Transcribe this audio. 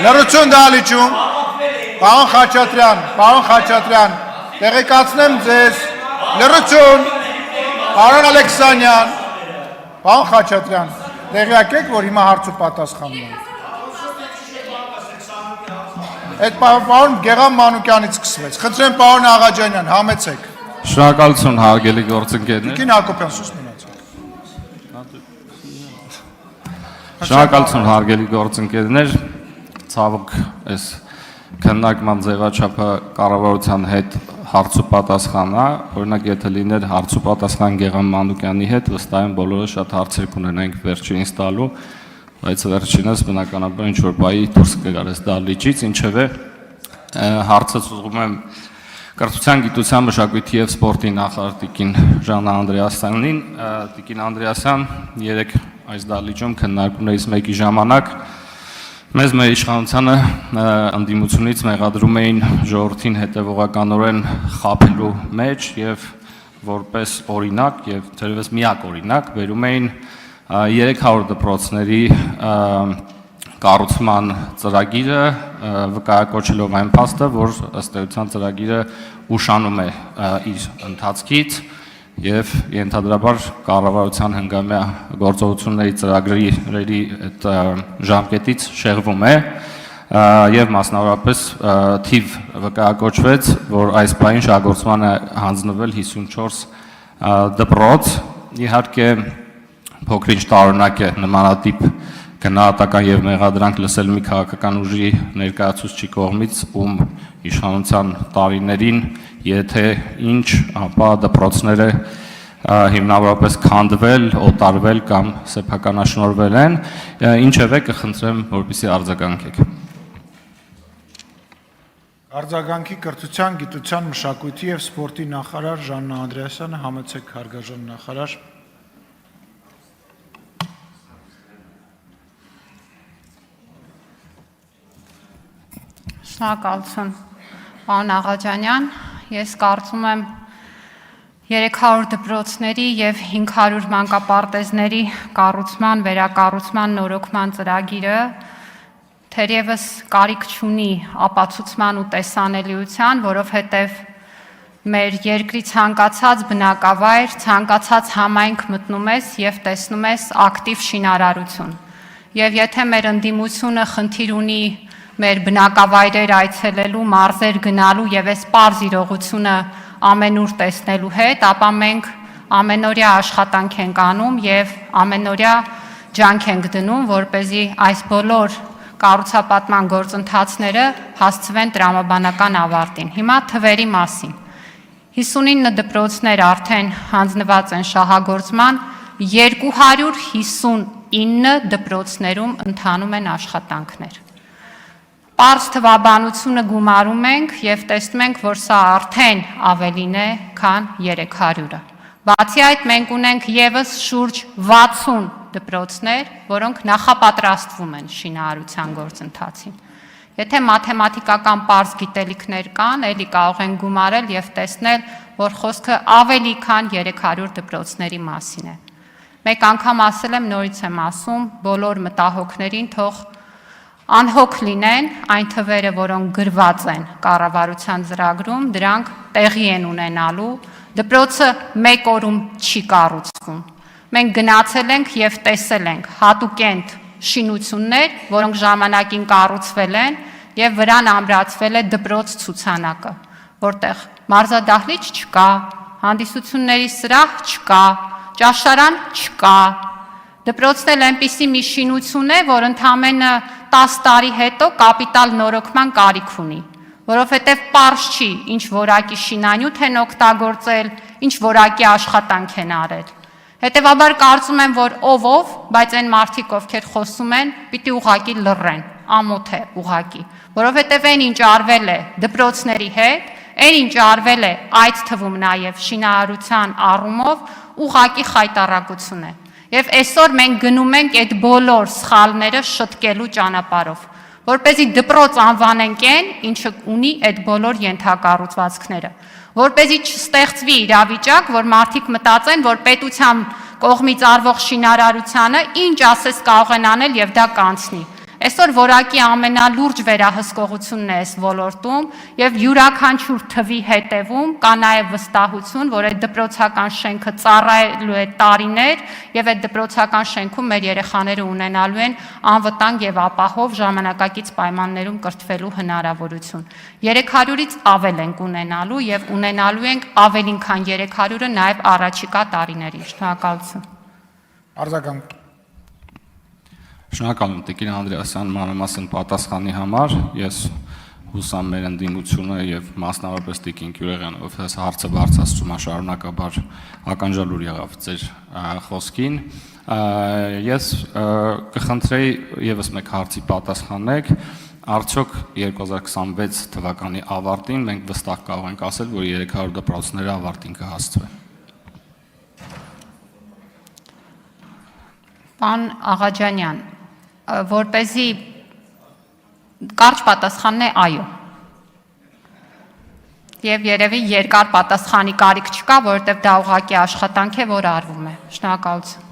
Լրություն դալիճում, պարոն Խաչատրյան, տեղեկացնեմ ձեզ, լրություն, պարոն Ալեքսանյան, պարոն Խաչատրյան, տեղյակ եք, որ հիմա հարց ու պատասխանն է։ Այդ պարոն Գեղամ Մանուկյանից սկսվեց, խնդրեմ պարոն Աղաջանյան, համեցեք։ Շնորհակալություն հարգելի գործընկերներ։ Տիկին Հակոբյան, սուս մնացեք։ Շնորհակալություն հարգելի գործընկերներ, ցավոք այս քննարկման ձևաչափը կառավարության հետ հարց ու պատասխան է, օրինակ եթե լիներ հարց ու պատասխան Գեղամ Մանուկյանի հետ, վստահ եմ բոլորը շատ հարցեր կունենայինք վերջինից տալու, բայց վերջինս բնականաբար ինչ-որ բայի դուրս կգար այս դահլիճից, ինչևէ հարցը ուղղում եմ Կրթության, գիտության, մշակույթի և սպորտի նախարար տիկին Ժաննա Անդրեասյանին։ Տիկին Անդրեասյան, երեկ այս դահլիճում քննարկումներից մեկի ժամանակ մեզ մեր իշխանությանը ընդդիմությունից մեղադրում էին ժողովրդին հետևողականորեն խաբելու մեջ և որպես օրինակ և թերևս միակ օրինակ բերում էին 300 դպրոցների կառուցման ծրագիրը վկայակոչելով այն փաստը, որ ըստ էության ծրագիրը ուշանում է իր ընթացքից և ենթադրաբար կառավարության հնգամյա գործողությունների ծրագրերի այդ ժամկետից շեղվում է և մասնավորապես թիվ վկայակոչվեց, որ այս պահին շահգործման է հանձնվել 54 դպրոց, իհարկե փոքր-ինչ տարօրինակ է նմանատիպ գնահատական և մեղադրանք լսել մի քաղաքական ուժի ներկայացուցչի կողմից, ում իշխանության տարիներին եթե ինչ, ապա դպրոցները հիմնավորապես քանդվել, օտարվել կամ սեփականաշնորհվել են, ինչևէ կխնդրեմ, որպեսզի արձագանքեք։ Արձագանքի կրթության, գիտության, մշակույթի և սպորտի նախարար Ժաննա Անդրեասյանը, համեցեք հարգարժան նախարար։ Շնորհակալություն, պարոն Աղաջանյան, ես կարծում եմ 300 դպրոցների և 500 մանկապարտեզների կառուցման, վերակառուցման, նորոգման ծրագիրը թերևս կարիք չունի ապացուցման ու տեսանելիության, որովհետև մեր երկրի ցանկացած բնակավայր, ցանկացած համայնք մտնում ես և տեսնում ես ակտիվ շինարարություն։ Եվ եթե մեր ընդդիմությունը խնդիր ունի մեր բնակավայրեր այցելելու, մարզեր գնալու և այս պարզ իրողությունը ամենուր տեսնելու հետ, ապա մենք ամենօրյա աշխատանք ենք անում և ամենօրյա ջանք ենք դնում, որպեսզի այս բոլոր կառուցապատման գործընթացները հասցվեն տրամաբանական ավարտին։ Հիմա թվերի մասին։ 59 դպրոցներ արդեն հանձնված են շահագործման, 259 դպրոցներում ընթանում են աշխատանքներ։ Պարզ թվաբանությունը գումարում ենք և տեսնում ենք, որ սա արդեն ավելին է, քան 300-ը։ Բացի այդ, մենք ունենք ևս շուրջ 60 դպրոցներ, որոնք նախապատրաստվում են շինարարության գործընթացին։ Եթե մաթեմատիկական պարզ գիտելիքներ կան, էլի կարող են գումարել և տեսնել, որ խոսքը ավելի քան 300 դպրոցների մասին է։ Մեկ անգամ ասել եմ, նորից եմ ասում, բոլոր մտահոգներին թող անհոգ լինեն այն թվերը, որոնք գրված են կառավարության ծրագրում, դրանք տեղի են ունենալու, դպրոցը մեկ օրում չի կառուցվում։ Մենք գնացել ենք և տեսել ենք հատուկենտ շինություններ, որոնք ժամանակին կառուցվել են և վրան ամրացվել է դպրոց ցուցանակը, որտեղ մարզադահլիճ չկա, հանդիսությունների սրահ չկա, ճաշարան չկա։ Դպրոցն էլ այնպիսի մի շինություն է, որ ընդամենը 10 տարի հետո կապիտալ նորոգման կարիք ունի, որովհետև պարզ չի, ինչ որակի շինանյութ են օգտագործել, ինչ որակի աշխատանք են արել։ Հետևաբար կարծում եմ, որ ով, բայց այն մարդիկ, ովքեր խոսում են, պիտի ուղղակի լռեն, ամոթ է ուղղակի, որովհետև այն ինչ արվել է դպրոցների հետ, այն ինչ արվել է այդ թվում նաև շինարարության առումով, ուղղակի խայտառակություն է։ Եվ այսօր մենք գնում ենք այդ բոլոր սխալները շտկելու ճանապարհով, որպեսզի դպրոց անվանենք այն, ինչը ունի այդ բոլոր ենթակառուցվածքները։ որպեսզի չստեղծվի իրավիճակ, որ մարդիկ մտածեն, որ պետության կողմից արվող շինարարությանը ինչ ասես կարող են անել եւ դա կանցնի։ Այսօր որակի ամենալուրջ վերահսկողությունն է այս ոլորտում եւ յուրաքանչյուր թվի հետևում կա նաեւ վստահություն, որ այդ դպրոցական շենքը ծառայելու է տարիներ եւ այդ դպրոցական շենքում մեր երեխաները ունենալու են անվտանգ եւ ապահով ժամանակակից պայմաններում կրթվելու հնարավորություն։ 300-ից ավել ենք ունենալու եւ ունենալու ենք ավելին քան 300-ը նաեւ առաջիկա տարիներին։ Շնորհակալություն։ Արձագանք։ Շնորհակալ եմ Տիկին Անդրեասյան մանրամասն պատասխանի համար։ Ես հուսամ մեր ընդդիմությունը եւ մասնավորապես Տիկին Գյուղեղյանը, ով այս հարցը բարձրացնում է շարունակաբար ականջալուր եղավ ձեր խոսքին։ Ես կխնդրեի եւս մեկ հարցի պատասխանեք։ Արդյոք 2026 թվականի ավարտին մենք վստահ կարող ենք ասել, որ 300 դպրոցները ավարտին կհասցվեն։ Պարոն Աղաջանյան, որպեսզի կարճ պատասխանն է այո։ Եվ երևի երկար պատասխանի կարիք չկա, որովհետև դա ուղղակի աշխատանք է, որ արվում է։ Շնորհակալություն։